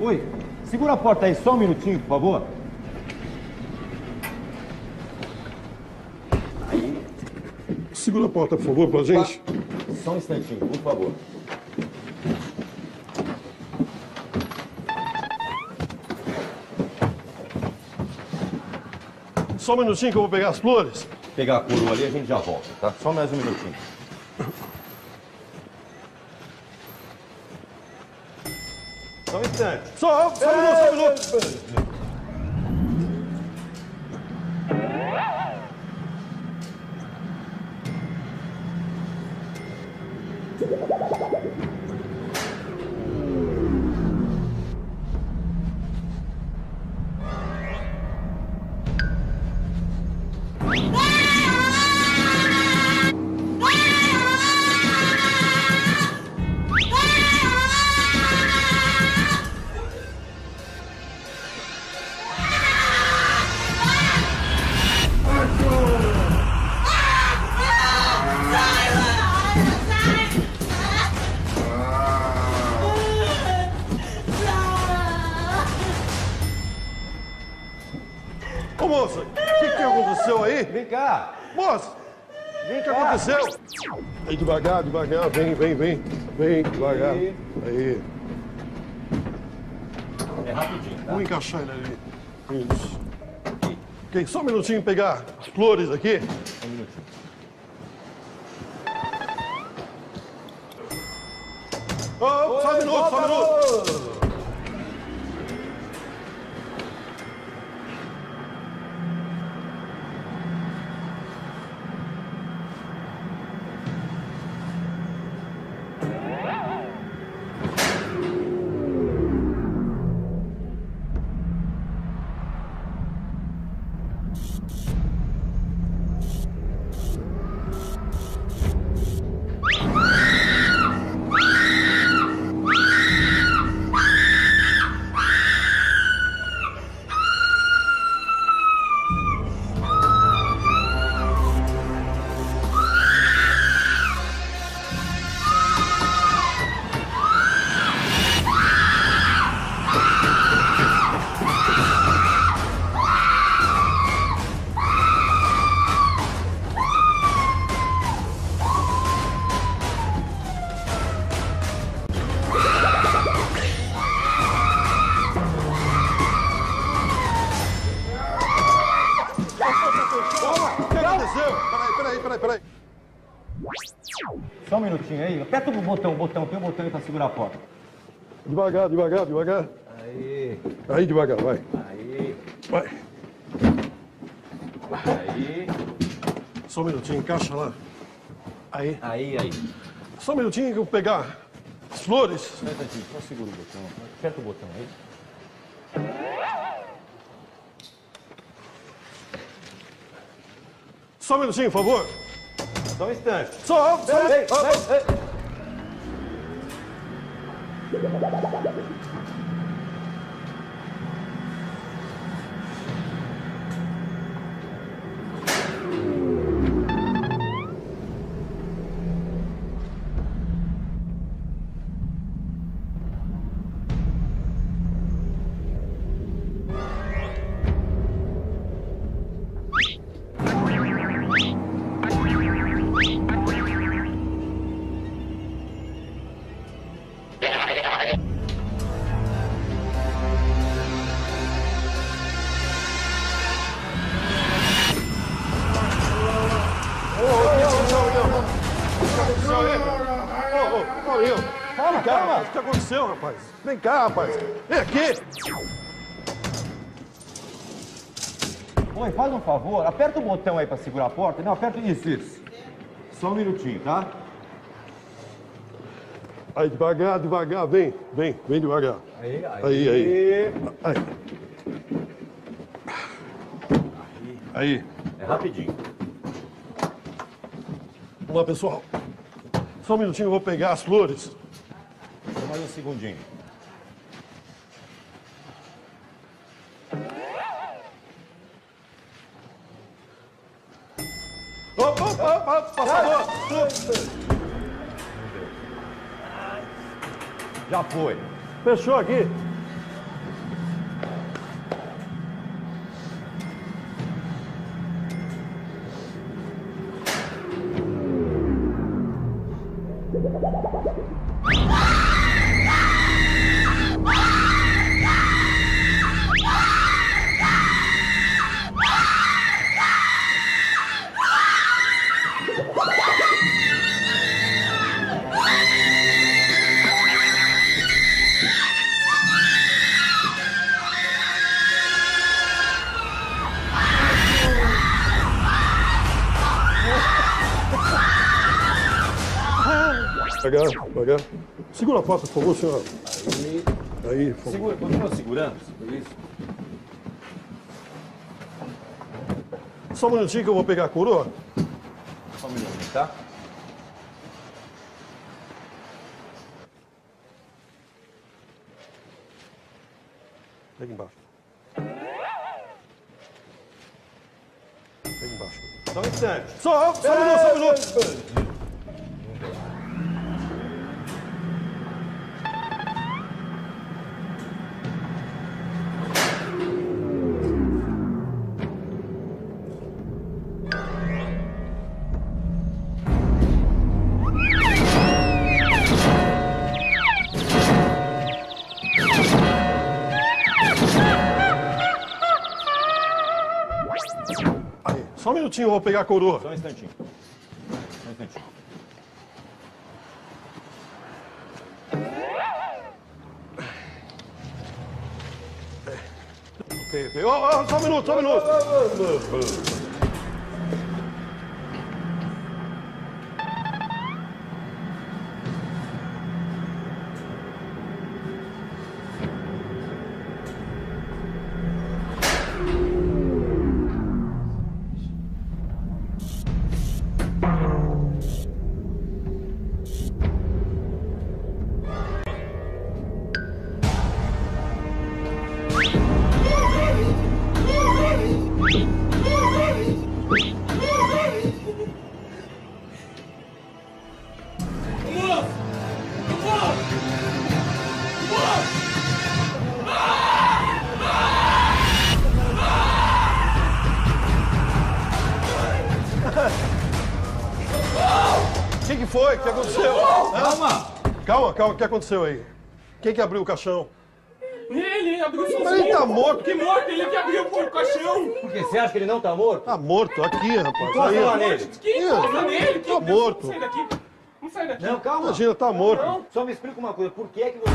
Oi, segura a porta aí só um minutinho, por favor. Aí. Segura a porta, por favor, pra gente. Só um instantinho, por favor. Só um minutinho que eu vou pegar as flores. Pegar a coroa ali, a gente já volta, tá? Só mais um minutinho. Só um instante. Só um minuto. Ô, moça, o que aconteceu aí? Vem cá. Moça, Vem o que cá. aconteceu? Aí, devagar, devagar, vem, devagar. Aí, É rapidinho, tá? vamos encaixar ele ali. Isso. Ok, só um minutinho pegar as flores aqui. Um minutinho. Oh, só um minuto. Peraí. Só um minutinho aí. Aperta o botão. Tem um botão aí pra segurar a porta. Devagar. Aí. Aí, devagar, vai. Aí. Vai. Aí. Só um minutinho, encaixa lá. Aí. Aí. Só um minutinho que eu vou pegar as flores. Só um instantinho. Só segura o botão. Aperta o botão aí. Só um minutinho, por favor. Só um instante. Só. Ei. Calma. O que aconteceu, rapaz? Vem cá, rapaz. Vem aqui. Oi, faz um favor. Aperta o botão aí pra segurar a porta. Não, aperta isso. Só um minutinho, tá? Aí, devagar. Vem devagar. Aí. É rapidinho. Vamos lá, pessoal. Só um minutinho, eu vou pegar as flores. Só mais um segundinho. Opa, passador. Já foi. Fechou aqui. Devagar. Segura a porta, por favor, senhor. Aí, por favor. Segura, continua segurando. Isso. Só um minutinho que eu vou pegar a coroa. Só um minutinho, tá? Pega embaixo. Pega embaixo. Só um instante. Só um minuto. Só um minutinho, eu vou pegar a coroa. Só um instantinho. Só um instantinho. Ok. Só um minuto. O que foi? O que aconteceu? Calma, o que aconteceu aí? Quem que abriu o caixão? Ele abriu sozinho. Mas ele tá morto. Que morto? Ele que abriu o caixão. Por quê? Você acha que ele não tá morto? Tá morto, aqui, rapaz. Encosta lá Aí, nele. Que encosta nele? Tá morto. Vamos sair daqui. Vamos sair daqui. Não, calma. imagina, tá morto. Só me explica uma coisa. Por que é que você...